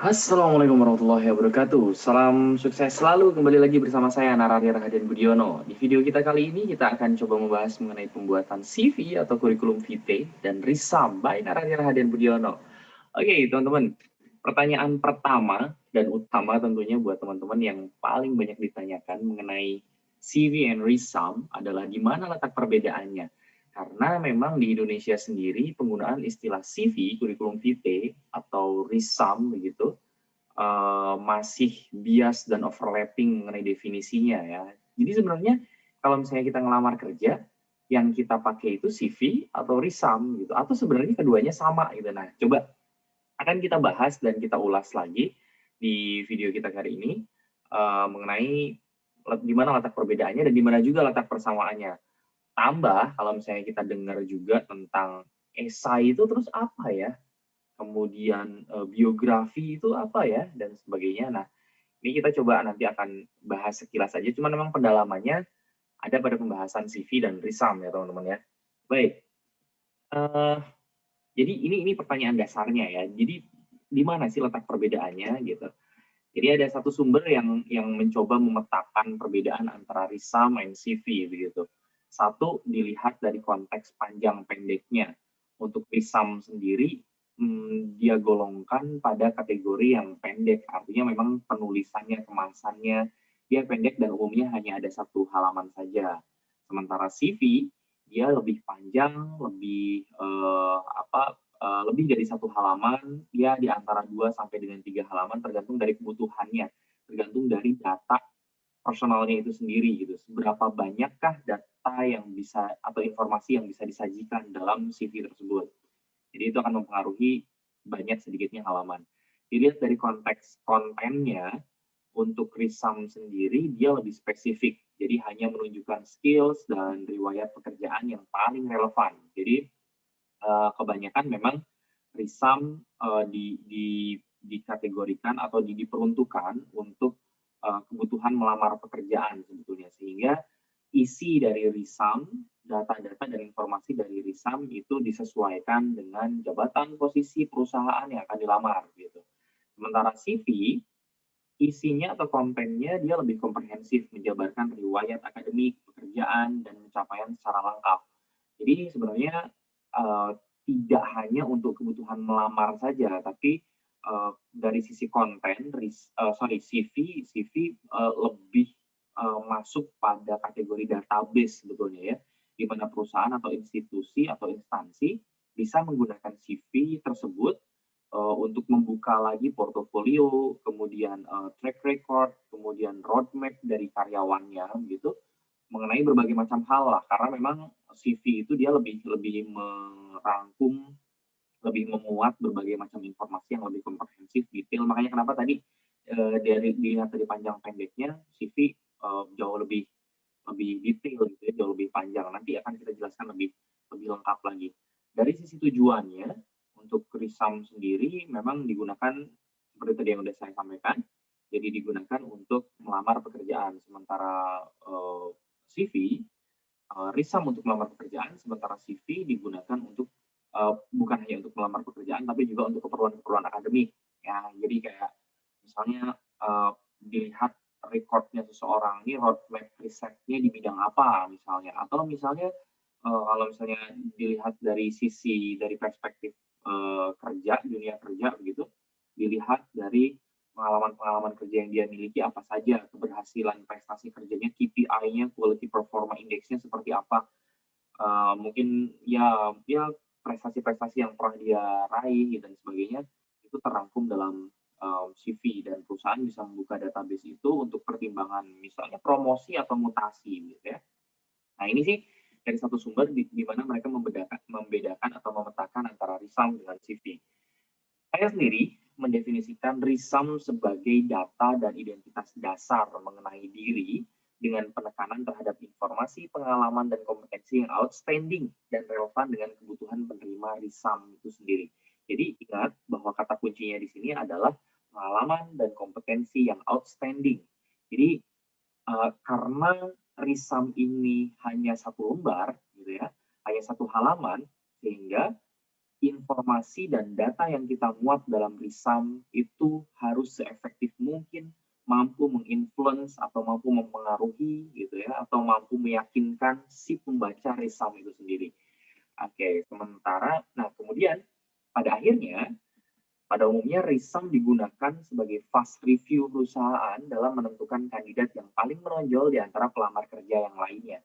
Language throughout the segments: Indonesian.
Assalamualaikum warahmatullahi wabarakatuh. Salam sukses selalu kembali lagi bersama saya Narari Rahadian Budiono. Di video kita kali ini kita akan coba membahas mengenai pembuatan CV atau kurikulum vitae dan risam by Narari Rahadian Budiono. Oke, teman-teman. Pertanyaan pertama dan utama tentunya buat teman-teman yang paling banyak ditanyakan mengenai CV and risam adalah di mana letak perbedaannya. Karena memang di Indonesia sendiri penggunaan istilah CV, kurikulum vitae, atau risam begitu, masih bias dan overlapping mengenai definisinya ya. Jadi sebenarnya kalau misalnya kita ngelamar kerja, yang kita pakai itu CV atau risam gitu, atau sebenarnya keduanya sama gitu. Nah, coba akan kita bahas dan kita ulas lagi di video kita kali ini mengenai di mana letak perbedaannya dan di mana juga letak persamaannya. Tambah kalau misalnya kita dengar juga tentang esai itu terus apa ya? Kemudian biografi itu apa ya dan sebagainya. Nah, ini kita coba nanti akan bahas sekilas saja, cuman memang pendalamannya ada pada pembahasan CV dan risam ya teman-teman ya. Baik, eh, jadi ini pertanyaan dasarnya ya. Jadi di mana sih letak perbedaannya gitu? Jadi ada satu sumber yang mencoba memetakan perbedaan antara risam dan CV begitu. Satu dilihat dari konteks panjang pendeknya. Untuk risam sendiri dia golongkan pada kategori yang pendek, artinya memang penulisannya, kemasannya dia pendek dan umumnya hanya ada satu halaman saja. Sementara CV dia lebih panjang, lebih lebih dari satu halaman, dia di antara 2 sampai dengan 3 halaman tergantung dari kebutuhannya, tergantung dari data personalnya itu sendiri gitu. Seberapa banyakkah data yang bisa atau informasi yang bisa disajikan dalam CV tersebut. Jadi itu akan mempengaruhi banyak sedikitnya halaman. Dilihat dari konteks kontennya, untuk risam sendiri dia lebih spesifik. Jadi hanya menunjukkan skills dan riwayat pekerjaan yang paling relevan. Jadi kebanyakan memang risam dikategorikan atau diperuntukkan untuk kebutuhan melamar pekerjaan sebetulnya, sehingga isi dari risam, data-data dan informasi dari risam itu disesuaikan dengan jabatan, posisi perusahaan yang akan dilamar gitu. Sementara CV isinya atau kontennya dia lebih komprehensif, menjabarkan riwayat akademik, pekerjaan, dan pencapaian secara lengkap. Jadi sebenarnya uh, tidak hanya untuk kebutuhan melamar saja, tapi dari sisi konten, CV lebih masuk pada kategori database sebetulnya ya, di mana perusahaan atau institusi atau instansi bisa menggunakan CV tersebut untuk membuka lagi portofolio, kemudian track record, kemudian roadmap dari karyawannya gitu, mengenai berbagai macam hal lah, karena memang CV itu dia lebih lebih merangkum, lebih memuat berbagai macam informasi yang lebih komprehensif, detail. Makanya kenapa tadi dari dilihat dari panjang pendeknya, CV jauh lebih lebih detail gitu ya, jauh lebih panjang. Nanti akan kita jelaskan lebih lebih lengkap lagi. Dari sisi tujuannya, untuk risam sendiri memang digunakan seperti tadi yang sudah saya sampaikan, jadi digunakan untuk melamar pekerjaan. Sementara CV, risam untuk melamar pekerjaan, sementara CV digunakan untuk bukan hanya untuk melamar pekerjaan, tapi juga untuk keperluan-keperluan akademik. Ya, jadi kayak misalnya dilihat recordnya seseorang ini roadmap risetnya di bidang apa misalnya, atau misalnya kalau misalnya dilihat dari perspektif kerja, dunia kerja begitu, dilihat dari pengalaman-pengalaman kerja yang dia miliki apa saja, keberhasilan prestasi kerjanya, KPI-nya, quality performa index-nya seperti apa, mungkin ya prestasi-prestasi yang pernah dia raih dan sebagainya, itu terangkum dalam CV, dan perusahaan bisa membuka database itu untuk pertimbangan misalnya promosi atau mutasi gitu ya. Nah, ini sih dari satu sumber di mana mereka membedakan atau memetakan antara risam dengan CV. Saya sendiri mendefinisikan risam sebagai data dan identitas dasar mengenai diri dengan penekanan terhadap informasi, pengalaman, dan kompetensi yang outstanding dan relevan dengan kebutuhan penerima risam itu sendiri. Jadi ingat bahwa kata kuncinya di sini adalah pengalaman dan kompetensi yang outstanding. Jadi karena risam ini hanya satu lembar, gitu ya, hanya satu halaman, sehingga informasi dan data yang kita muat dalam risam itu harus seefektif mungkin, mampu menginfluence atau mampu mempengaruhi gitu ya, atau mampu meyakinkan si pembaca risam itu sendiri. Oke, sementara, nah kemudian pada akhirnya, pada umumnya risam digunakan sebagai fast review perusahaan dalam menentukan kandidat yang paling menonjol di antara pelamar kerja yang lainnya.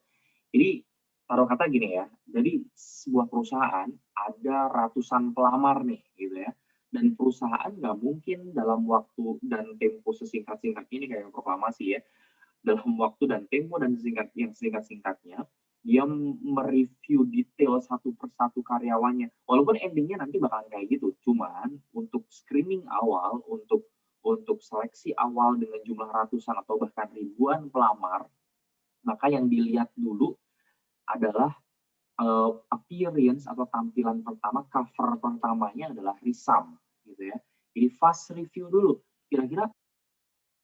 Jadi taruh kata gini ya, jadi sebuah perusahaan ada ratusan pelamar nih gitu ya, dan perusahaan nggak mungkin dalam waktu dan tempo sesingkat-singkat ini kayak proklamasi ya, dalam waktu dan tempo dan yang singkat-singkatnya, dia mereview detail satu persatu karyawannya. Walaupun endingnya nanti bakalan kayak gitu, cuman untuk screening awal, untuk seleksi awal dengan jumlah ratusan atau bahkan ribuan pelamar, maka yang dilihat dulu adalah appearance atau tampilan pertama, cover pertamanya adalah risam gitu ya. Jadi fast review dulu, kira-kira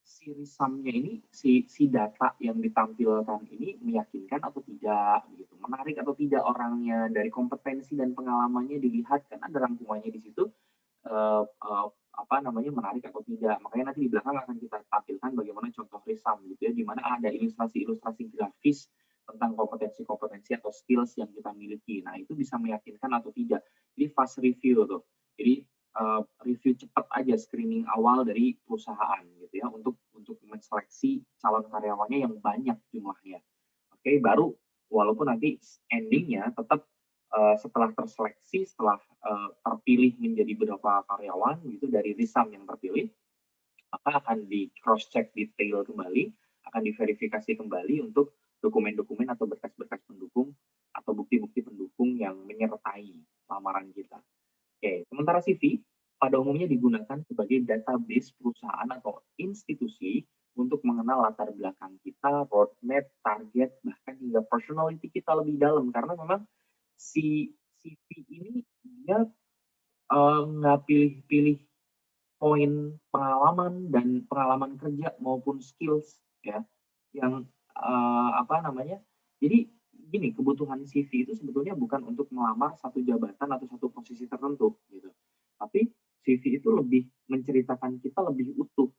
si risamnya ini, si data yang ditampilkan ini meyakinkan atau tidak, gitu. Menarik atau tidak orangnya, dari kompetensi dan pengalamannya dilihat, kan ada rangkumannya di situ, eee eee, apa namanya, menarik atau tidak. Makanya nanti di belakang akan kita tampilkan bagaimana contoh risam gitu ya, di mana ada ilustrasi-ilustrasi grafis tentang kompetensi-kompetensi atau skills yang kita miliki. Nah, itu bisa meyakinkan atau tidak. Jadi fast review tuh. Jadi review cepat aja screening awal dari perusahaan gitu ya untuk menseleksi calon karyawannya yang banyak jumlahnya. Oke, baru walaupun nanti endingnya tetap setelah terseleksi, setelah terpilih menjadi beberapa karyawan gitu dari risam yang terpilih, maka akan di cross check detail kembali, akan diverifikasi kembali untuk dokumen-dokumen atau berkas-berkas pendukung atau bukti-bukti pendukung yang menyertai lamaran kita. Oke, sementara CV pada umumnya digunakan sebagai database perusahaan atau institusi untuk mengenal latar belakang kita, roadmap, target, bahkan hingga personality kita lebih dalam. Karena memang si CV ini dia nggak pilih-pilih poin pengalaman dan pengalaman kerja maupun skills ya, yang apa namanya, jadi gini, kebutuhan CV itu sebetulnya bukan untuk melamar satu jabatan atau satu posisi tertentu gitu, tapi CV itu lebih menceritakan kita lebih utuh.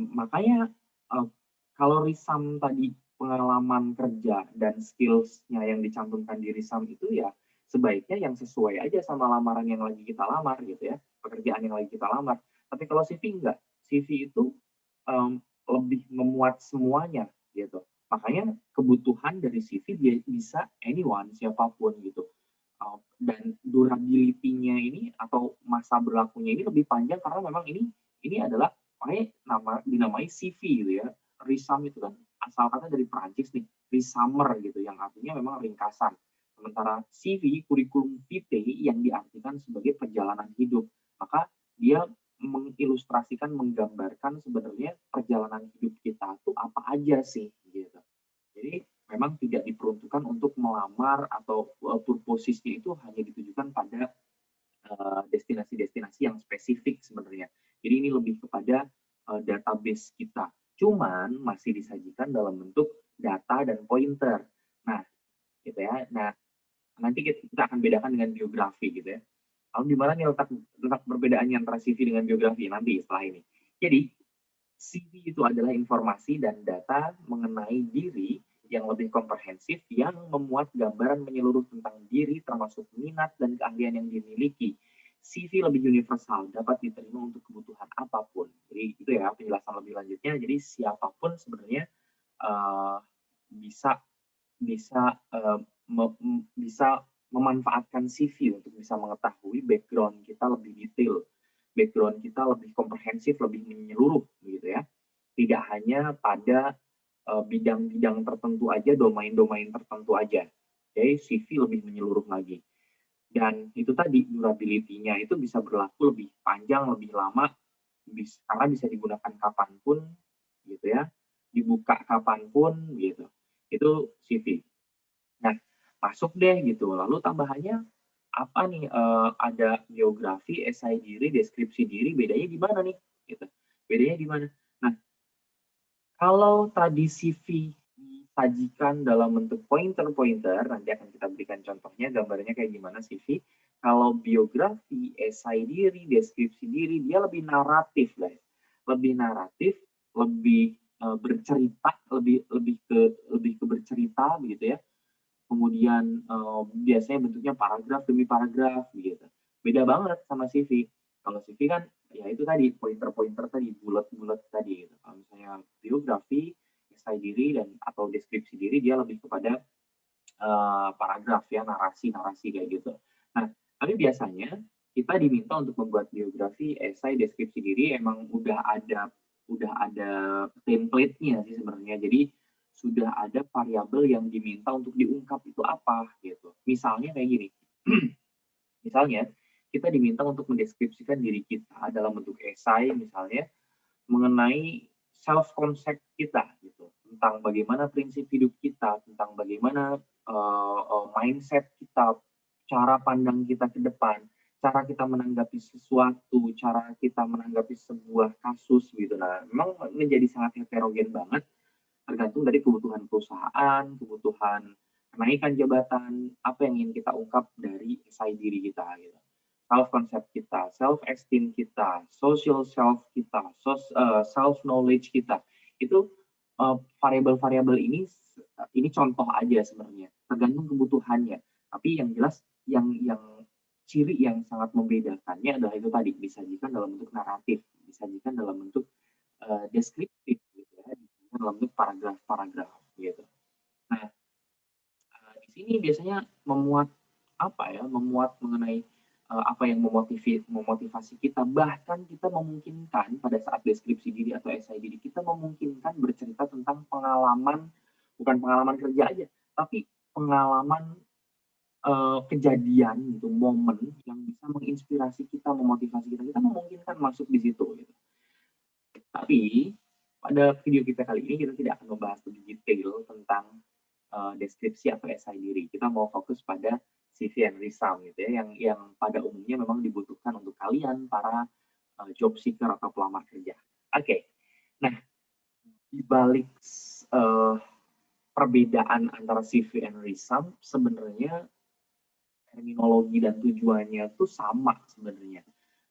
Makanya, eee, kalau risam tadi pengalaman kerja dan skills-nya yang dicantumkan di risam itu ya sebaiknya yang sesuai aja sama lamaran yang lagi kita lamar gitu ya, pekerjaan yang lagi kita lamar. Tapi kalau CV enggak, CV itu, mmm, lebih memuat semuanya gitu. Makanya kebutuhan dari CV bisa anyone, siapapun gitu, dan durability-nya ini atau masa berlakunya ini lebih panjang karena memang ini adalah makanya dinamai CV gitu ya. Risam itu kan asal kata dari Perancis nih, resumer gitu yang artinya memang ringkasan. Sementara CV, kurikulum vitae yang diartikan sebagai perjalanan hidup. Maka dia mengilustrasikan, menggambarkan sebenarnya perjalanan hidup kita tuh apa aja sih gitu. Jadi memang tidak diperuntukkan untuk melamar atau purposesnya itu hanya ditujukan pada destinasi-destinasi yang spesifik sebenarnya. Jadi ini lebih kepada database kita. Cuman masih disajikan dalam bentuk data dan pointer. Nah, gitu ya. Nah, nanti kita akan bedakan dengan biografi gitu ya. Lalu di mana nih letak letak perbedaannya antara CV dengan biografi nanti setelah ini. Jadi CV itu adalah informasi dan data mengenai diri yang lebih komprehensif yang memuat gambaran menyeluruh tentang diri termasuk minat dan keahlian yang dimiliki. CV lebih universal, dapat diterima untuk kebutuhan apapun. Jadi itu ya penjelasan lebih lanjutnya. Jadi siapapun sebenarnya uh, bisa bisa bisa memanfaatkan CV untuk bisa mengetahui background kita lebih detail, background kita lebih komprehensif, lebih menyeluruh gitu ya. Tidak hanya pada bidang-bidang tertentu aja, domain-domain tertentu aja. Jadi CV lebih menyeluruh lagi. Dan itu tadi durability-nya itu bisa berlaku lebih panjang, lebih lama, karena bisa digunakan kapanpun gitu ya, dibuka kapanpun gitu. Itu CV. Nah, masuk deh gitu. Lalu tambahannya apa nih, ada geografi, esai diri, deskripsi diri, bedanya di mana nih? Gitu. Bedanya di mana? Nah, kalau tadi CV disajikan dalam bentuk pointer-pointer, nanti akan kita berikan contohnya, gambarnya kayak gimana CV. Kalau biografi, esai diri, deskripsi diri, dia lebih naratif lah, lebih naratif, lebih bercerita, lebih ke bercerita begitu ya. Kemudian biasanya bentuknya paragraf demi paragraf gitu. Beda banget sama CV. Kalau CV kan ya itu tadi pointer-pointer tadi, bulat-bulat tadi gitu. Kalau misalnya biografi, esai diri dan atau deskripsi diri dia lebih kepada paragraf ya, narasi-narasi kayak gitu. Nah, tapi biasanya kita diminta untuk membuat biografi, esai, deskripsi diri emang udah ada template-nya sih sebenarnya. Jadi sudah ada variabel yang diminta untuk diungkap itu apa gitu. Misalnya kayak gini. Misalnya kita diminta untuk mendeskripsikan diri kita dalam bentuk esai misalnya mengenai self concept kita gitu, tentang bagaimana prinsip hidup kita, tentang bagaimana mindset kita, cara pandang kita ke depan, cara kita menanggapi sesuatu, cara kita menanggapi sebuah kasus gitu. Nah, memang menjadi sangat heterogen banget, tergantung dari kebutuhan perusahaan, kebutuhan kenaikan jabatan, apa yang ingin kita ungkap dari esai diri kita gitu. Self concept kita, self esteem kita, social self kita, self knowledge kita. Itu variabel-variabel ini contoh aja sebenarnya, tergantung kebutuhannya. Tapi yang jelas yang ciri yang sangat membedakannya adalah itu tadi, disajikan dalam bentuk naratif, disajikan dalam bentuk deskriptif gitu ya, dalam bentuk paragraf-paragraf gitu. Nah, di sini biasanya memuat apa ya, memuat mengenai apa yang memotivasi kita, bahkan kita memungkinkan pada saat deskripsi diri atau esai diri kita memungkinkan bercerita tentang pengalaman, bukan pengalaman kerja aja, tapi pengalaman kejadian gitu, momen yang bisa menginspirasi kita, memotivasi kita, kita memungkinkan masuk di situ gitu. Tapi pada video kita kali ini kita tidak akan membahas lebih detail tentang deskripsi atau esai diri. Kita mau fokus pada CV and resume gitu ya, yang pada umumnya memang dibutuhkan untuk kalian para job seeker atau pelamar kerja. Oke. Nah, di balik perbedaan antara CV and resume sebenarnya terminologi dan tujuannya tuh sama sebenarnya.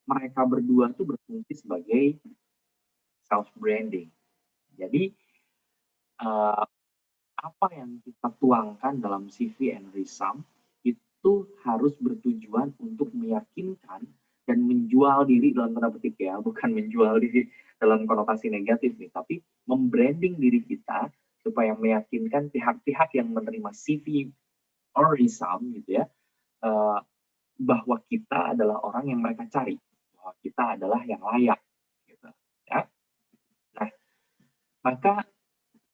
Mereka berdua tuh berfungsi sebagai self branding. Jadi apa yang kita tuangkan dalam CV and resume itu harus bertujuan untuk meyakinkan dan menjual diri dalam tanda petik ya, bukan menjual diri dalam konotasi negatif nih, tapi membranding diri kita supaya meyakinkan pihak-pihak yang menerima CV or resume gitu ya, bahwa kita adalah orang yang mereka cari, bahwa kita adalah yang layak gitu ya. Nah, maka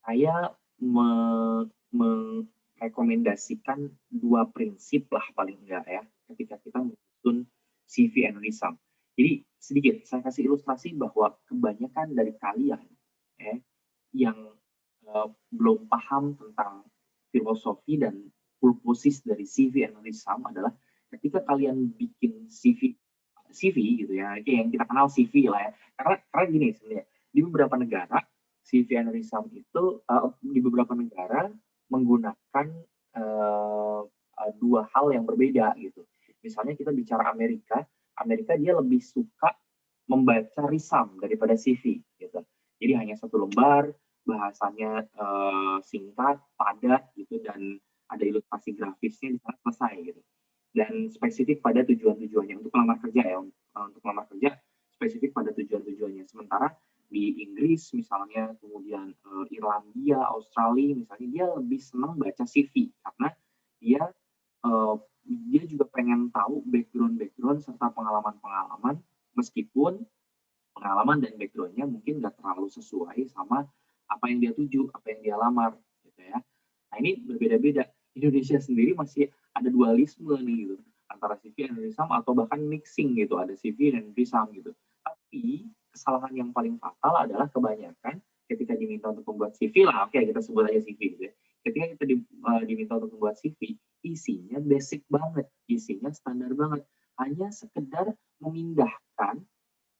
saya merekomendasikan dua prinsip lah paling enggak ya ketika kita menyusun CV and resume. Jadi sedikit saya kasih ilustrasi bahwa kebanyakan dari kalian ya, yang belum paham tentang filosofi dan purposes dari CV and resume adalah ketika kalian bikin CV gitu ya, yang kita kenal CV lah ya. Karena gini sebenarnya di beberapa negara CV and resume itu di beberapa negara menggunakan dua hal yang berbeda gitu. Misalnya kita bicara Amerika, Amerika dia lebih suka membaca resume daripada CV gitu. Jadi hanya satu lembar, bahasanya singkat, padat gitu dan ada ilustrasi grafisnya di sana selesai gitu. Dan spesifik pada tujuan-tujuannya untuk melamar kerja ya, untuk melamar kerja spesifik pada tujuan-tujuannya. Sementara di Inggris misalnya, kemudian Irlandia, Australia misalnya, dia lebih senang baca CV karena dia dia juga pengen tahu background serta pengalaman-pengalaman, meskipun pengalaman dan backgroundnya mungkin nggak terlalu sesuai sama apa yang dia tuju, apa yang dia lamar gitu ya. Nah ini berbeda-beda. Indonesia sendiri masih ada dualisme nih gitu, antara CV dan resume atau bahkan mixing gitu, ada CV dan resume gitu. Tapi kesalahan yang paling fatal adalah kebanyakan ketika diminta untuk membuat CV lah, oke kita sebut aja CV gitu ya. Ketika kita diminta untuk membuat CV, isinya basic banget, isinya standar banget, hanya sekedar memindahkan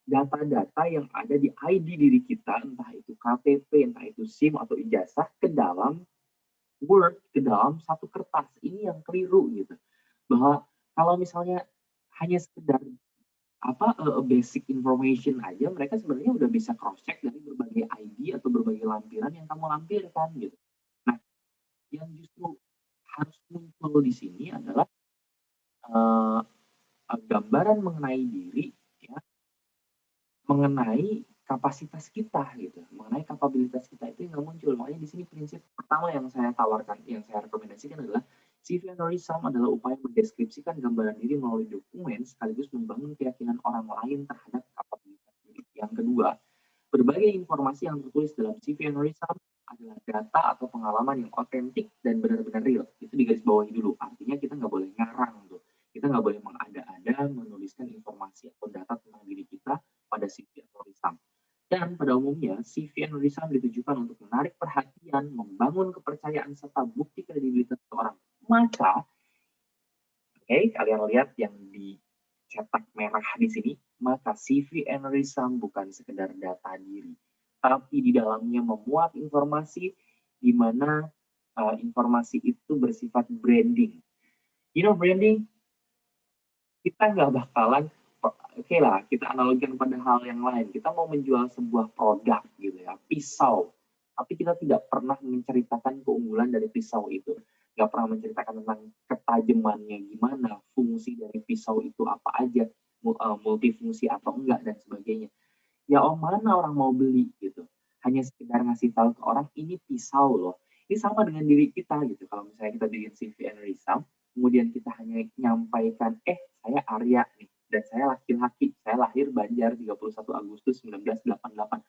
data-data yang ada di ID diri kita, entah itu KTP, entah itu SIM atau ijazah, ke dalam Word, ke dalam satu kertas. Ini yang keliru gitu. Bahwa kalau misalnya hanya sekedar basic information aja mereka sebenarnya udah bisa cross check dari berbagai ID atau berbagai lampiran yang kamu lampirkan gitu. Nah, yang justru harus muncul di sini adalah uh, gambaran mengenai diri, ya, mengenai kapasitas kita gitu, mengenai kapabilitas kita itu yang nggak muncul. Makanya di sini prinsip pertama yang saya tawarkan, yang saya rekomendasikan adalah CV Anorism adalah upaya mendeskripsikan gambaran diri melalui dokumen sekaligus membangun keyakinan orang lain terhadap kapabilitas diri. Yang kedua, berbagai informasi yang tertulis dalam CV Anorism adalah data atau pengalaman yang otentik dan benar-benar real. Itu digarisbawahi dulu. Artinya kita nggak boleh ngarang tuh. Kita nggak boleh mengada-ada menuliskan informasi atau data tentang diri kita pada CV Anorism. Dan pada umumnya, CV Anorism ditujukan untuk menarik perhatian, membangun kepercayaan, serta bukti kredibilitas seseorang. Maka, kalian lihat yang dicetak merah di sini, maka CV Anorism bukan sekedar data diri, tapi di dalamnya memuat informasi di mana informasi itu bersifat branding. You know branding? Kita nggak bakalan, oke lah, kita analogikan pada hal yang lain. Kita mau menjual sebuah produk gitu ya, pisau. Tapi kita tidak pernah menceritakan keunggulan dari pisau itu. Nggak pernah menceritakan tentang ketajamannya gimana, fungsi dari pisau itu apa aja, multifungsi atau enggak, dan sebagainya. Ya mana orang mau beli gitu. Hanya sekedar ngasih tahu ke orang, ini pisau loh. Ini sama dengan diri kita gitu. Kalau misalnya kita bikin CV and resume, kemudian kita hanya menyampaikan, saya Arya nih, dan saya laki-laki, saya lahir Banjar 31 Agustus 1988.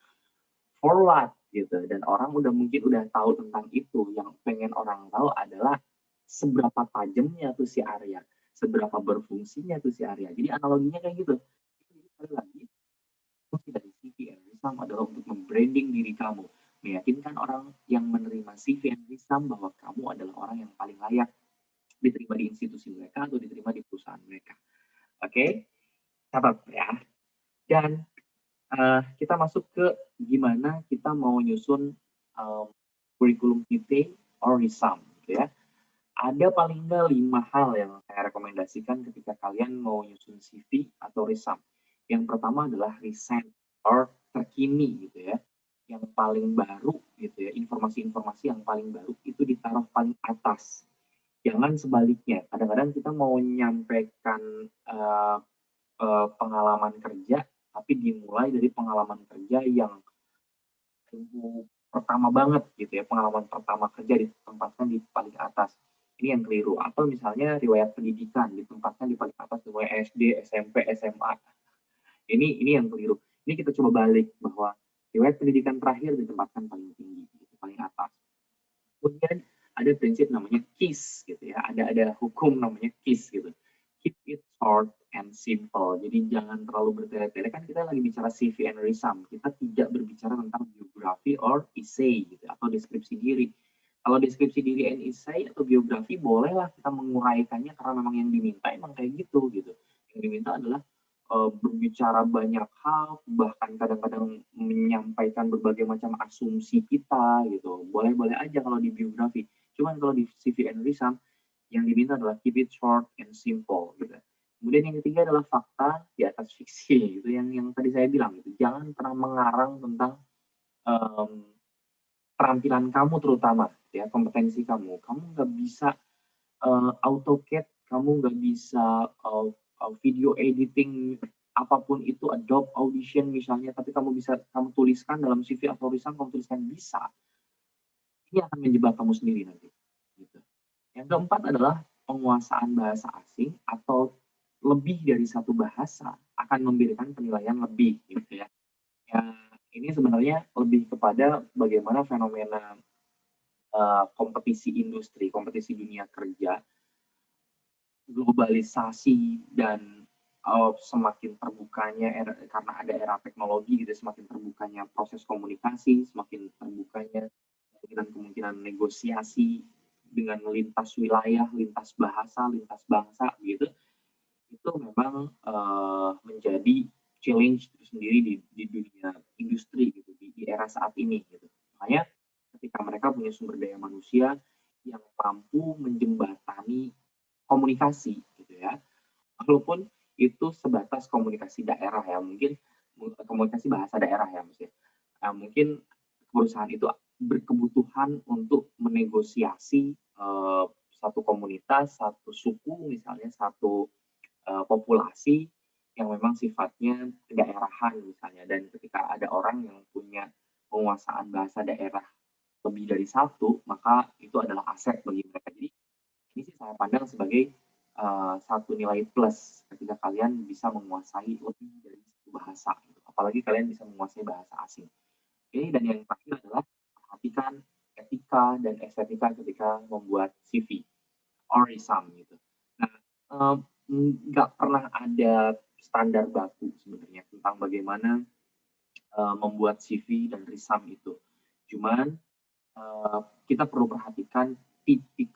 For what? Gitu. Dan orang mungkin udah tahu tentang itu. Yang pengen orang tahu adalah seberapa tajamnya tuh si Arya, seberapa berfungsinya tuh si Arya. Jadi analoginya kayak gitu. Sekali lagi, fungsi dari CV and resume adalah untuk membranding diri kamu, meyakinkan orang yang menerima CV and resume bahwa kamu adalah orang yang paling layak diterima di institusi mereka atau diterima di perusahaan mereka. Oke, catat ya. Dan kita masuk ke gimana kita mau nyusun kurikulum VT or resume, gitu ya. Ada paling nggak 5 hal yang saya rekomendasikan ketika kalian mau nyusun CV atau resume. Yang pertama adalah recent or terkini gitu ya. Yang paling baru gitu ya, informasi-informasi yang paling baru itu ditaruh paling atas. Jangan sebaliknya. Kadang-kadang kita mau menyampaikan pengalaman kerja, tapi dimulai dari pengalaman kerja yang pertama banget gitu ya, pengalaman pertama kerja ditempatkan di paling atas. Ini yang keliru. Atau misalnya riwayat pendidikan ditempatkan di paling atas, mulai SD, SMP, SMA. Ini yang keliru. Ini kita coba balik bahwa riwayat pendidikan terakhir ditempatkan paling tinggi, gitu, paling atas. Kemudian ada prinsip namanya KISS gitu ya. Ada hukum namanya KISS gitu. Keep it short and simple. Jadi jangan terlalu bertele-tele. Kan kita lagi bicara CV and resume. Kita tidak berbicara tentang biografi or essay gitu atau deskripsi diri. Kalau deskripsi diri and essay atau biografi bolehlah kita menguraikannya karena memang yang diminta emang kayak gitu gitu. Yang diminta adalah berbicara banyak hal, bahkan kadang-kadang menyampaikan berbagai macam asumsi kita gitu. Boleh-boleh aja kalau di biografi. Cuman kalau di CV and resume yang diminta adalah keep it short and simple gitu. Kemudian yang ketiga adalah fakta di atas fiksi gitu, yang tadi saya bilang gitu. Jangan pernah mengarang tentang keterampilan kamu terutama ya, kompetensi kamu. Kamu nggak bisa AutoCAD, kamu nggak bisa video editing apapun itu, Adobe Audition misalnya, tapi kamu tuliskan dalam CV atau tulisan, kamu tuliskan bisa, ini akan menjebak kamu sendiri nanti. Gitu. Yang keempat adalah penguasaan bahasa asing atau lebih dari satu bahasa akan memberikan penilaian lebih, gitu ya. Ya, ini sebenarnya lebih kepada bagaimana fenomena kompetisi industri, kompetisi dunia kerja, globalisasi dan semakin terbukanya karena ada era teknologi gitu, semakin terbukanya proses komunikasi, semakin terbukanya kemungkinan negosiasi dengan lintas wilayah, lintas bahasa, lintas bangsa gitu. Itu memang menjadi challenge tersendiri di dunia industri gitu, di era saat ini gitu. Makanya ketika mereka punya sumber daya manusia yang mampu menjembatani komunikasi gitu ya, walaupun itu sebatas komunikasi daerah ya, mungkin komunikasi bahasa daerah ya maksudnya. Mungkin perusahaan itu berkebutuhan untuk menegosiasi satu komunitas, satu suku misalnya, satu populasi yang memang sifatnya kedaerahan misalnya, dan ketika ada orang yang punya penguasaan bahasa daerah lebih dari satu, maka itu adalah aset bagi mereka. Jadi ini sih saya pandang sebagai satu nilai plus ketika kalian bisa menguasai lebih dari satu bahasa, gitu. Apalagi kalian bisa menguasai bahasa asing. Oke, dan yang terakhir adalah perhatikan etika dan estetika ketika membuat CV or resume gitu. Nah, nggak pernah ada standar baku sebenarnya tentang bagaimana membuat CV dan resume itu. Cuman kita perlu perhatikan tipe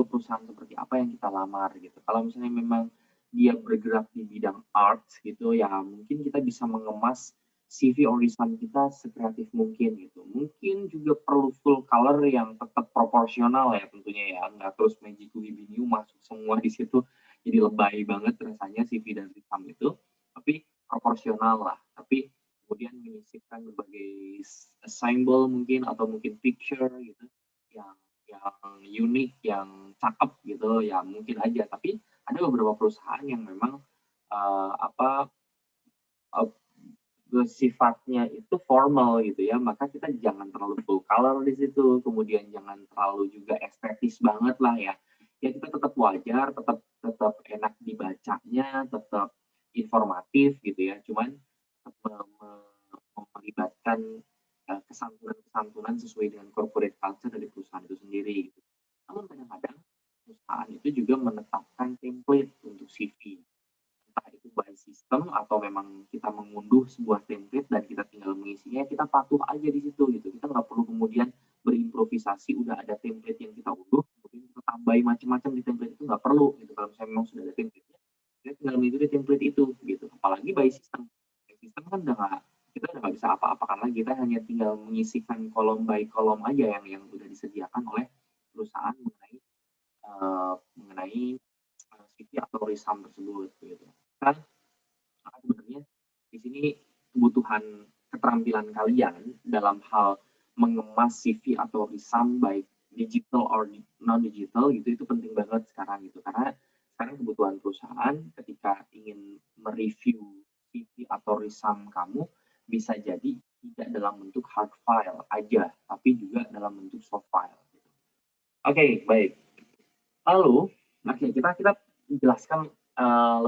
perusahaan seperti apa yang kita lamar gitu. Kalau misalnya memang dia bergerak di bidang arts gitu, ya mungkin kita bisa mengemas CV or resume kita sekreatif mungkin gitu. Mungkin juga perlu full color yang tetap proporsional ya tentunya ya, nggak terus Magiku Hibiniu masuk semua di situ, jadi lebay banget rasanya CV dan resume itu, tapi proporsional lah. Tapi kemudian menyisipkan berbagai symbol mungkin atau mungkin picture gitu yang unik, yang cakep gitu ya mungkin aja. Tapi ada beberapa perusahaan yang memang apa sifatnya itu formal gitu ya, maka kita jangan terlalu full color di situ, kemudian jangan terlalu juga estetis banget lah ya. Ya kita tetap wajar, tetap tetap enak dibacanya, tetap informatif gitu ya. Cuman melibatkan kesantunan-kesantunan sesuai dengan corporate culture dari perusahaan itu sendiri gitu. Namun kadang-kadang perusahaan itu juga menetapkan template untuk CV, entah itu by system atau memang kita mengunduh sebuah template dan kita tinggal mengisinya, kita patuh aja di situ gitu. Kita nggak perlu kemudian berimprovisasi, udah ada template yang kita unduh, kemudian kita tambahin macam-macam di template itu, nggak perlu gitu. Kalau misalnya memang sudah ada template-nya, kita tinggal mengikuti template itu gitu. Apalagi by system. By system kan kita udah nggak bisa apa-apakan lagi, kita hanya tinggal mengisikan kolom by kolom aja yang udah disediakan oleh perusahaan mengenai CV atau resume tersebut gitu. Kan sebenarnya di sini kebutuhan keterampilan kalian dalam hal mengemas CV atau resume baik digital or non digital gitu itu penting banget sekarang gitu, karena sekarang kebutuhan perusahaan ketika ingin mereview CV atau resume kamu bisa jadi tidak dalam bentuk hard file aja, tapi juga dalam bentuk soft file gitu. Oke, baik. Lalu, kita jelaskan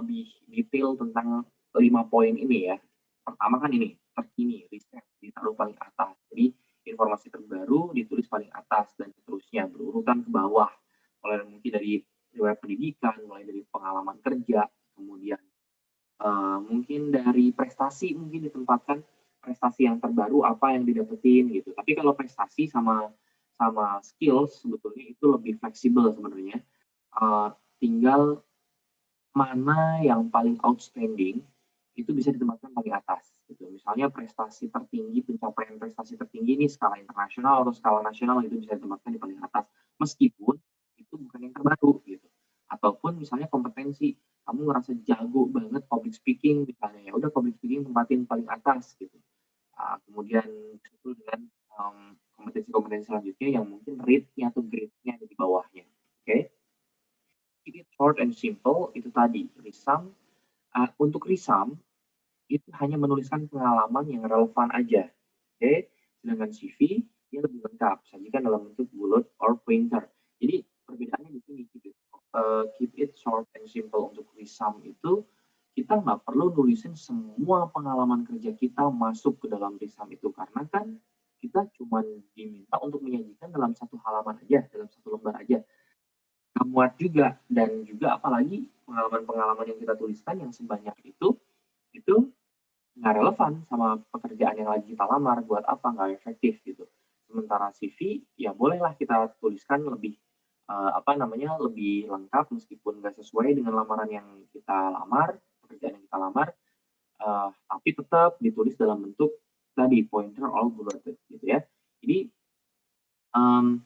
lebih detail tentang 5 poin ini ya. Pertama kan ini, terkini, riset, ditaruh paling atas. Jadi informasi terbaru ditulis paling atas dan seterusnya, berurutan ke bawah. Mulai mungkin dari riwayat pendidikan, mulai dari pengalaman kerja, kemudian mungkin dari prestasi mungkin ditempatkan prestasi yang terbaru apa yang didapetin gitu. Tapi kalau prestasi sama sama skills sebetulnya itu lebih fleksibel sebenarnya. Tinggal mana yang paling outstanding itu bisa ditempatkan paling atas gitu. Misalnya prestasi tertinggi, pencapaian prestasi tertinggi ini skala internasional atau skala nasional itu bisa ditempatkan di paling atas meskipun itu bukan yang terbaru gitu. Ataupun misalnya kompetensi, kamu ngerasa jago banget public speaking misalnya, ya udah public speaking tempatin paling atas gitu. Kemudian disusul dengan kompetensi-kompetensi selanjutnya yang mungkin rate-nya atau grade-nya ada di bawahnya. Oke. Okay? Keep it short and simple itu tadi resume. Untuk resume itu hanya menuliskan pengalaman yang relevan aja. Oke, sedangkan CV dia lebih lengkap, sajikan dalam bentuk bullet or pointer. Jadi perbedaannya di sini gitu. Keep it short and simple untuk resume itu kita nggak perlu nulisin semua pengalaman kerja kita masuk ke dalam resume itu, karena kan kita cuma diminta untuk menyajikan dalam satu halaman aja, dalam satu lembar aja. Nggak muat juga, dan juga apalagi pengalaman-pengalaman yang kita tuliskan yang sebanyak itu nggak relevan sama pekerjaan yang lagi kita lamar, buat apa, nggak efektif gitu. Sementara CV ya bolehlah kita tuliskan lebih lebih lengkap meskipun nggak sesuai dengan lamaran yang kita lamar, pekerjaan yang kita lamar, tapi tetap ditulis dalam bentuk tadi pointer all bulleted gitu ya. Jadi um,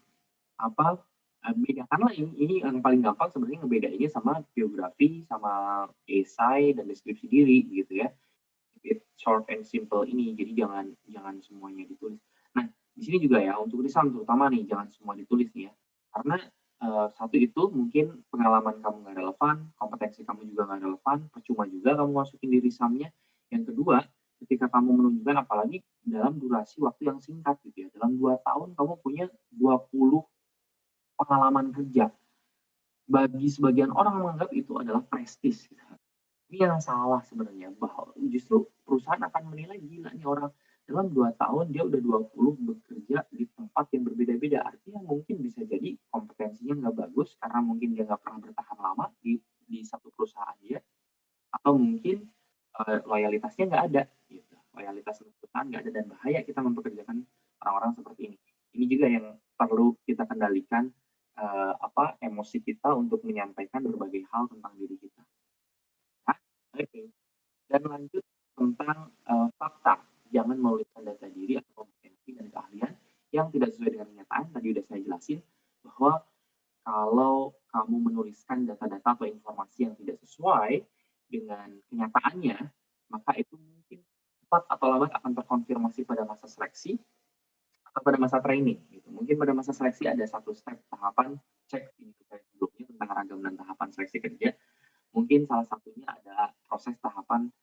apa Bedakanlah ini yang paling gampang sebenarnya ngebedainnya sama biografi, sama esai dan deskripsi diri gitu ya. Keep it short and simple ini, jadi jangan jangan semuanya ditulis. Nah, di sini juga ya untuk lisan terutama nih jangan semua ditulis nih ya. Karena, satu itu mungkin pengalaman kamu nggak relevan, kompetensi kamu juga nggak relevan, percuma juga kamu masukin di risamnya. Yang kedua, ketika kamu menunjukkan apalagi dalam durasi waktu yang singkat gitu ya, dalam 2 tahun kamu punya 20 pengalaman kerja. Bagi sebagian orang menganggap itu adalah prestis gitu. Ini yang salah sebenarnya, bahwa justru perusahaan akan menilai, "Gila nih orang, dalam 2 tahun dia udah 20 bekerja di tempat yang berbeda-beda." Artinya mungkin bisa jadi kompetensinya nggak bagus, karena mungkin dia nggak pernah bertahan lama di satu perusahaan dia, atau mungkin, loyalitasnya nggak ada, gitu. Loyalitas untuk perusahaan nggak ada dan bahaya kita mempekerjakan orang-orang seperti ini. Ini juga yang perlu kita kendalikan, emosi kita untuk menyampaikan berbagai hal tentang diri kita. Nah, oke. Dan lanjut tentang, fakta. Jangan menuliskan data diri atau kompetensi dan keahlian yang tidak sesuai dengan kenyataan. Tadi udah saya jelasin bahwa kalau kamu menuliskan data-data atau informasi yang tidak sesuai dengan kenyataannya, maka itu mungkin cepat atau lambat akan terkonfirmasi pada masa seleksi atau pada masa training gitu. Mungkin pada masa seleksi ada satu step tahapan cek ini sebelumnya tentang ragam dan tahapan seleksi kerja. Mungkin salah satunya ada proses tahapan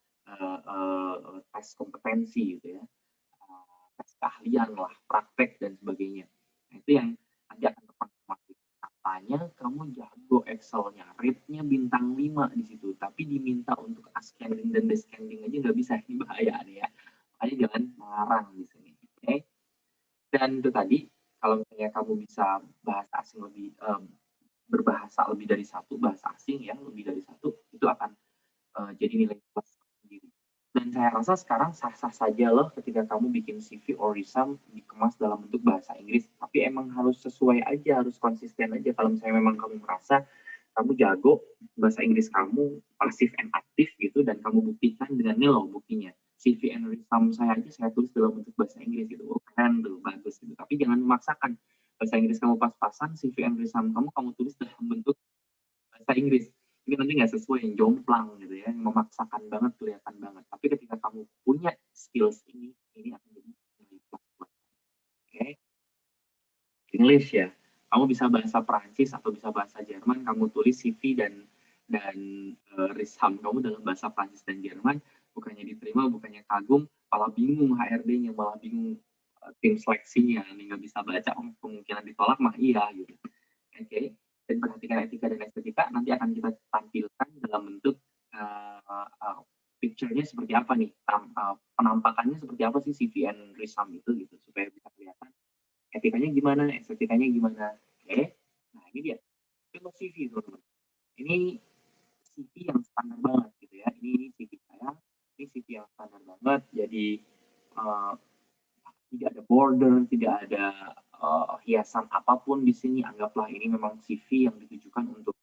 tes kompetensi gitu ya, tes keahlian lah, praktek dan sebagainya. Nah, itu yang nanti akan terkonfirmasi. Katanya kamu jago Excel-nya, rate-nya bintang 5 di situ, tapi diminta untuk ascending dan descending aja nggak bisa, ini bahaya nih ya. Makanya jangan mengarang di sini. Oke. Dan itu tadi, kalau misalnya kamu bisa bahasa asing lebih berbahasa lebih dari satu, bahasa asing ya, lebih dari satu, itu akan jadi nilai plus sendiri. Dan saya rasa sekarang sah-sah saja loh ketika kamu bikin CV or resume dikemas dalam bentuk bahasa Inggris. Tapi emang harus sesuai aja, harus konsisten aja. Kalau misalnya memang kamu merasa kamu jago bahasa Inggris kamu pasif and aktif gitu dan kamu buktikan dengan nih loh buktinya. CV and resume saya aja saya tulis dalam bentuk bahasa Inggris gitu. Oh, keren tuh, bagus gitu. Tapi jangan memaksakan bahasa Inggris kamu pas-pasan, CV and resume kamu tulis dalam bentuk bahasa Inggris. Ini nanti nggak sesuai, yang jomplang gitu ya, yang memaksakan banget, kelihatan banget. Tapi ketika kamu punya skills ini akan jadi lebih plus buat. Oke, English ya. Kamu bisa bahasa Perancis atau bisa bahasa Jerman, kamu tulis CV dan resume kamu dalam bahasa Prancis dan Jerman, bukannya diterima, bukannya kagum, malah bingung HRD-nya, malah bingung tim seleksinya, nih nggak bisa baca, kemungkinan ditolak mah iya gitu. Oke, dan perhatikan etika dan estetika nanti akan kita tampilkan dalam bentuk picture-nya seperti apa nih, penampakannya seperti apa sih CV and resume itu gitu, supaya bisa kelihatan etikanya gimana, estetikanya gimana. Oke, nah ini dia, itu CV teman-teman. Ini CV yang standar banget gitu ya, ini CV saya, ini CV yang standar banget, jadi uh, tidak ada border, tidak ada hiasan apapun di sini. Anggaplah ini memang CV yang ditujukan untuk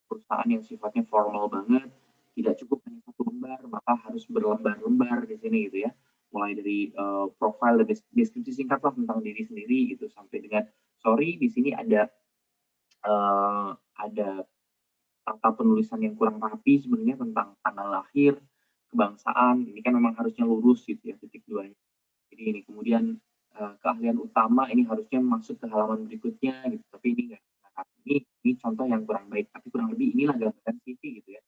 perusahaan yang sifatnya formal banget, tidak cukup hanya satu lembar, maka harus berlembar-lembar di sini gitu ya. Mulai dari profile dan deskripsi singkat lah tentang diri sendiri gitu sampai dengan sorry di sini ada tata penulisan yang kurang rapi sebenarnya tentang tanggal lahir, kebangsaan. Ini kan memang harusnya lurus gitu ya titik duanya. Jadi ini kemudian keahlian utama ini harusnya masuk ke halaman berikutnya gitu, tapi ini enggak. Nah, ini contoh yang kurang baik, tapi kurang lebih inilah gambaran CV gitu ya.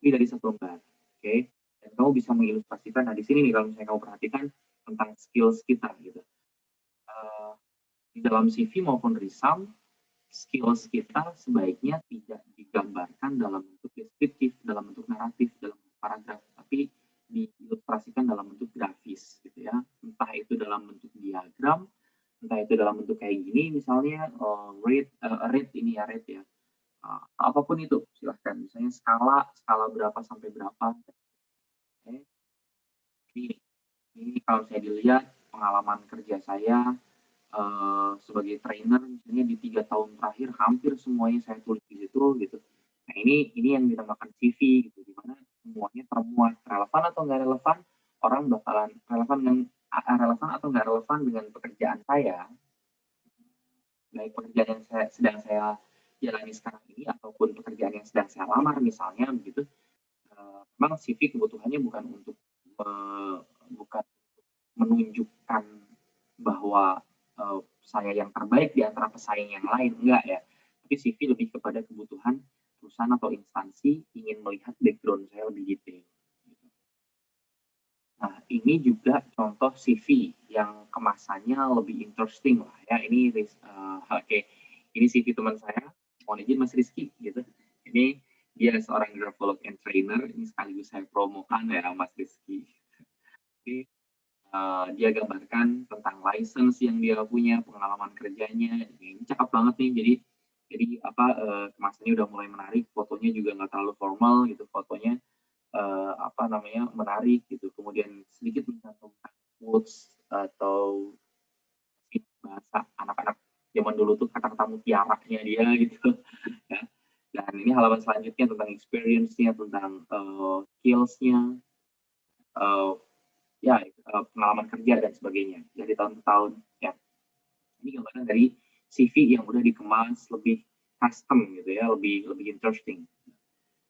Ini dari satu lembar. Oke. Okay? Dan kamu bisa mengilustrasikan, nah di sini nih kalau misalnya kamu perhatikan tentang skills kita gitu. Di dalam CV maupun resume, skills kita sebaiknya tidak digambarkan dalam bentuk deskriptif, dalam bentuk naratif, dalam bentuk paragraf, tapi diilustrasikan dalam bentuk grafis gitu ya. Entah itu dalam bentuk diagram, entah itu dalam bentuk kayak gini misalnya rate ini ya rate ya. Apapun itu silahkan misalnya skala skala berapa sampai berapa. Oke. Ini, ini kalau saya dilihat pengalaman kerja saya sebagai trainer misalnya di 3 tahun terakhir hampir semuanya saya tulis di situ gitu. Nah ini yang dinamakan CV gitu, dimana semuanya termuat relevan atau nggak relevan, orang bakalan relevan atau nggak relevan dengan pekerjaan saya, baik pekerjaan yang sedang saya jalani sekarang ini ataupun pekerjaan yang sedang saya lamar misalnya begitu, memang CV kebutuhannya bukan untuk bukan menunjukkan bahwa, saya yang terbaik di antara pesaing yang lain, enggak ya. Tapi CV lebih kepada kebutuhan perusahaan atau instansi ingin melihat background saya lebih detail. Nah, ini juga contoh CV yang kemasannya lebih interesting lah ya. Ini oke, ini CV teman saya, mohon izin Mas Rizky gitu. Ini dia seorang grafolog and trainer, ini sekaligus saya promokan ya Mas Rizky. Jadi, dia gambarkan tentang license yang dia punya, pengalaman kerjanya, ini cakep banget nih. Jadi apa kemasannya udah mulai menarik, fotonya juga nggak terlalu formal gitu, fotonya apa namanya menarik gitu. Kemudian sedikit mencantumkan quotes atau bahasa anak-anak zaman dulu tuh kata-kata mutiaranya dia gitu ya. Dan ini halaman selanjutnya tentang experience-nya, tentang skills-nya, uh, ya pengalaman kerja dan sebagainya dari tahun ke tahun ya. Ini gambaran dari CV yang udah dikemas lebih custom gitu ya, lebih lebih interesting.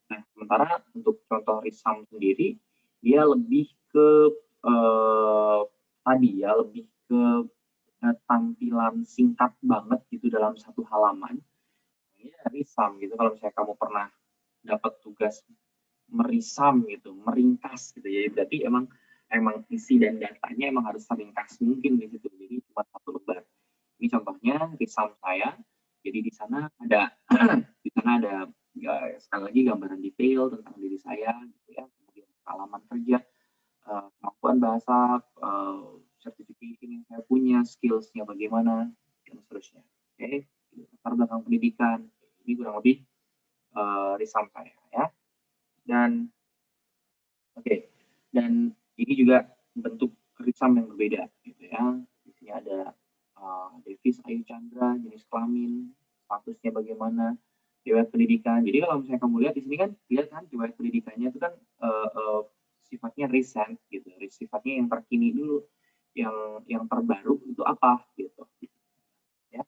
Nah, sementara untuk contoh Risam sendiri, dia lebih ke tadi ya, lebih ke tampilan singkat banget gitu dalam satu halaman. Ini Risam gitu. Kalau misalnya kamu pernah dapat tugas merisam gitu, meringkas gitu ya, berarti emang isi dan datanya emang harus seringkas mungkin di situ. Jadi cuma satu lembar. Ini contohnya risam saya. Jadi di sana ada di sana ada ya, sekali lagi gambaran detail tentang diri saya gitu ya, kemudian pengalaman kerja, kemampuan bahasa, sertifikat yang saya punya, skillsnya bagaimana dan seterusnya. Oke, latar belakang pendidikan ini kurang lebih risam saya ya. Dan oke, dan ini juga bentuk risam yang berbeda gitu ya. Di sini ada Davis Ayu Chandra, jenis kelamin, statusnya bagaimana, riwayat pendidikan. Jadi kalau misalnya kamu lihat di sini kan, lihat kan riwayat pendidikannya itu kan sifatnya recent gitu, sifatnya yang terkini dulu, yang terbaru itu apa gitu. Ya,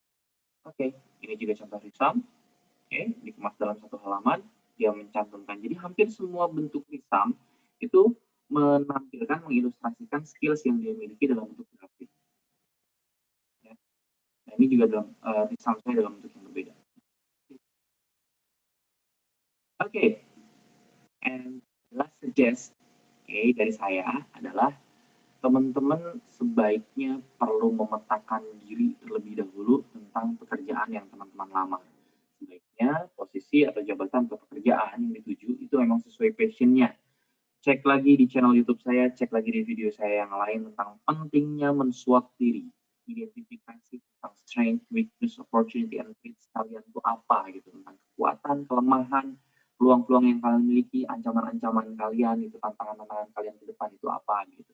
oke. Ini juga contoh risam. Oke, dikemas dalam satu halaman, dia mencantumkan. Jadi hampir semua bentuk risam itu menampilkan, mengilustrasikan skills yang dia miliki dalam bentuk grafik. Ya. Nah, ini juga dalam risam saya dalam bentuk yang berbeda. Oke, and last suggest dari saya adalah teman-teman sebaiknya perlu memetakan diri terlebih dahulu tentang pekerjaan yang teman-teman lamar. Sebaiknya posisi atau jabatan atau pekerjaan yang dituju itu memang sesuai passion-nya. Cek lagi di channel YouTube saya, cek lagi di video saya yang lain tentang pentingnya mensuap diri, identifikasi tentang strength, weakness, opportunity, and threats kalian itu apa gitu, tentang kekuatan, kelemahan, peluang-peluang yang kalian miliki, ancaman-ancaman kalian, itu tantangan-tantangan kalian ke depan itu apa gitu.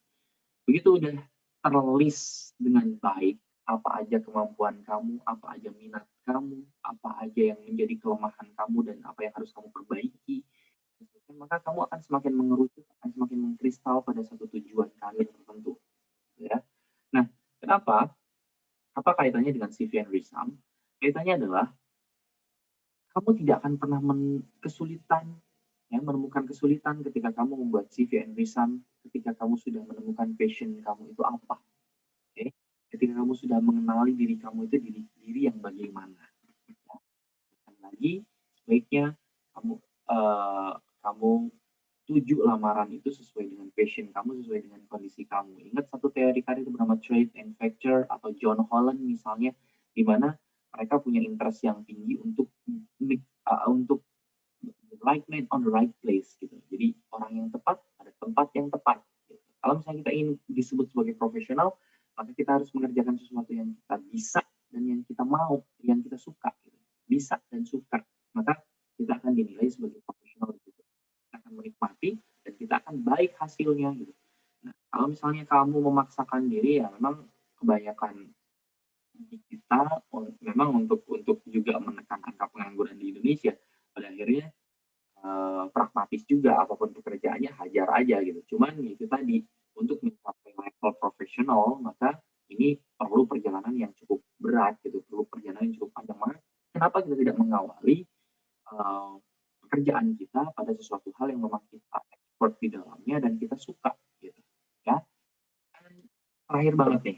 Begitu udah terlist dengan baik, apa aja kemampuan kamu, apa aja minat kamu, apa aja yang menjadi kelemahan kamu dan apa yang harus kamu perbaiki, maka kamu akan semakin mengerucut, akan semakin mengkristal pada satu tujuan kalian tertentu. Ya. Nah, kenapa? Apa kaitannya dengan CV and Risam? Kaitannya adalah kamu tidak akan pernah kesulitan ya, menemukan kesulitan ketika kamu membuat CV and Risam, ketika kamu sudah menemukan passion kamu itu apa. Okay? Ketika kamu sudah mengenali diri kamu itu diri yang bagaimana. Ya. Dan lagi, sebaiknya kamu tuju lamaran itu sesuai dengan passion kamu, sesuai dengan kondisi kamu. Ingat satu teori karir bernama Trade and Factor atau John Holland misalnya, di mana mereka punya interest yang tinggi untuk the right man on the right place gitu. Jadi orang yang tepat pada tempat yang tepat. Gitu. Kalau misalnya kita ingin disebut sebagai profesional, maka kita harus mengerjakan sesuatu yang kita bisa dan yang kita mau, yang kita suka. Gitu. Bisa dan suka, maka kita akan dinilai sebagai profesional. Gitu. Kita akan menikmati dan kita akan baik hasilnya. Gitu. Nah, kalau misalnya kamu memaksakan diri, ya memang kebanyakan kita memang untuk juga menekan angka pengangguran di Indonesia. Pada akhirnya pragmatis juga, apapun pekerjaannya hajar aja gitu. Cuman itu tadi, untuk mencapai level profesional maka ini perlu perjalanan yang cukup berat. berat gitu, perlu perjalanan yang cukup panjang. Maka kenapa kita tidak mengawali eee, pekerjaan kita pada sesuatu hal yang memang kita expert di dalamnya dan kita suka gitu, ya. Dan terakhir banget nih,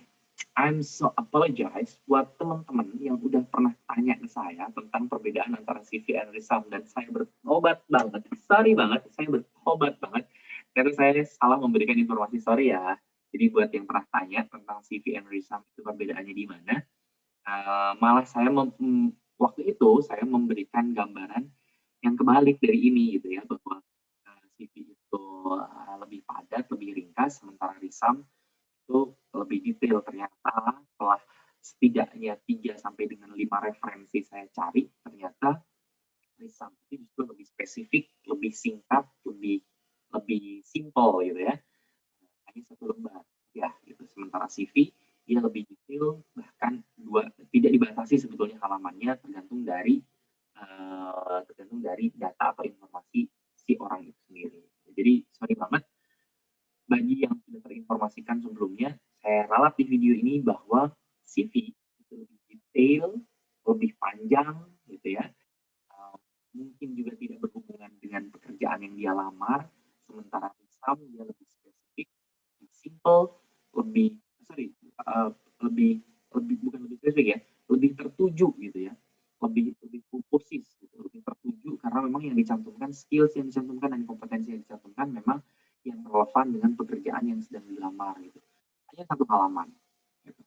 I'm so apologize buat teman-teman yang udah pernah tanya ke saya tentang perbedaan antara CV and resume dan saya bertobat banget, sorry banget, saya bertobat banget karena saya salah memberikan informasi, sorry ya. Jadi buat yang pernah tanya tentang CV and resume itu perbedaannya di mana, malah saya waktu itu saya memberikan gambaran yang kebalik dari ini gitu ya, bahwa, CV itu, lebih padat, lebih ringkas, sementara resume itu lebih detail. Ternyata setelah setidaknya 3 sampai dengan 5 referensi saya cari, ternyata resume itu justru lebih spesifik, lebih singkat, lebih lebih simpel gitu ya, hanya 1 lembar, ya gitu. Sementara CV dia lebih detail, bahkan tidak dibatasi sebetulnya halamannya, tergantung dari data atau informasi si orang itu sendiri. Jadi sorry banget bagi yang sudah terinformasikan sebelumnya, saya ralat di video ini bahwa CV itu lebih detail, lebih panjang gitu ya, mungkin juga tidak berhubungan dengan pekerjaan yang dia lamar, sementara resume dia lebih spesifik, lebih simple, lebih sorry, lebih lebih bukan lebih spesifik ya, lebih tertuju gitu ya, lebih lebih fokus gitu, lebih tertuju karena memang yang dicantumkan, skills yang dicantumkan dan kompetensi yang dicantumkan memang yang relevan dengan pekerjaan yang sedang dilamar gitu. Hanya 1 halaman gitu.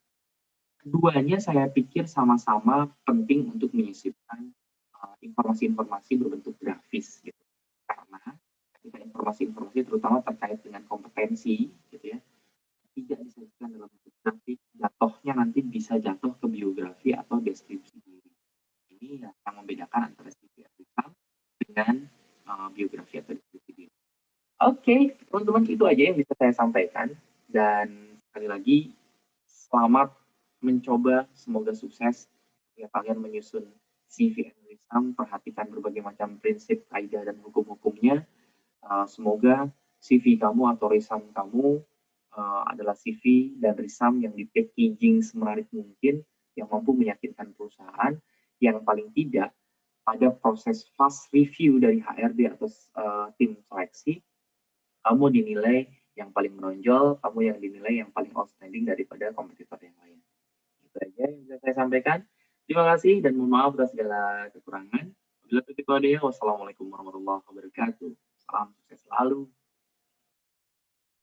Keduanya saya pikir sama-sama penting untuk menyisipkan, informasi-informasi berbentuk grafis gitu. Karena ketika informasi-informasi terutama terkait dengan kompetensi gitu ya, tidak disajikan dalam bentuk grafik, jatuhnya nanti bisa jatuh ke biografi atau deskripsi diri. Ini yang membedakan antara CV applikan dengan, biografi atau deskripsi diri. Oke, teman-teman itu aja yang bisa saya sampaikan dan sekali lagi selamat mencoba, semoga sukses ya kalian menyusun CV and resume, perhatikan berbagai macam prinsip, kaidah dan hukum-hukumnya. Semoga CV kamu atau resume kamu adalah CV dan resume yang di-packaging semenarik mungkin, yang mampu meyakinkan perusahaan, yang paling tidak pada proses fast review dari HRD atau tim seleksi, kamu dinilai yang paling menonjol, kamu yang dinilai yang paling outstanding daripada kompetitor yang lain. Itu aja yang bisa saya sampaikan. Terima kasih dan mohon maaf atas segala kekurangan. Wabillahi taufiq wal hidayah. Wassalamualaikum warahmatullahi wabarakatuh. Salam sukses selalu.